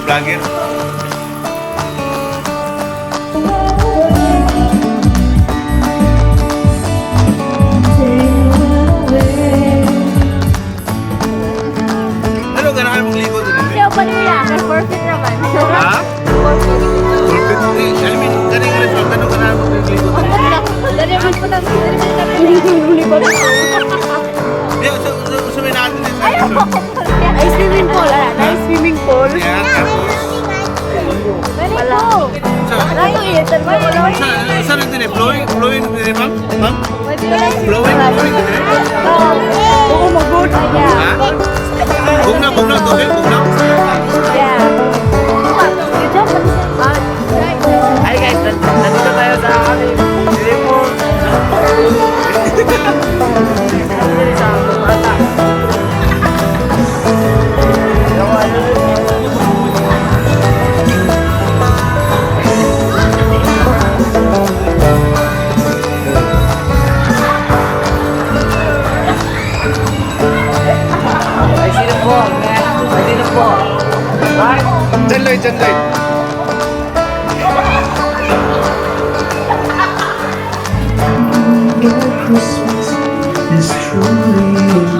vlogger. Ano ganahan mong ligo doon? Hindi ako paniwala. Kasi perfect naman. Ha? Perfect. I mean, galing ka rin. Ano ganahan mong ligo doon? Dari naman po tayo. Hindi ko na. Hindi, usamin natin din sa Ayaw episode. ko. Ay, swimming pool. Ay, swimming pool. Yan, tapos. Wala. Layo eh. Saan din eh? Flowing din eh, ma'am? Ma'am? Pwede ka lang Flowing din eh? Oo, mag-good. Ha? Bugnaw, tubig, bugnaw. Yeah. Good job. Hi guys, nandito tayo sa aming swimming pool. Nandito sa bata. Ay, sino po? Ay, sino po? Right? Diyan, Lloyd. Christmas is truly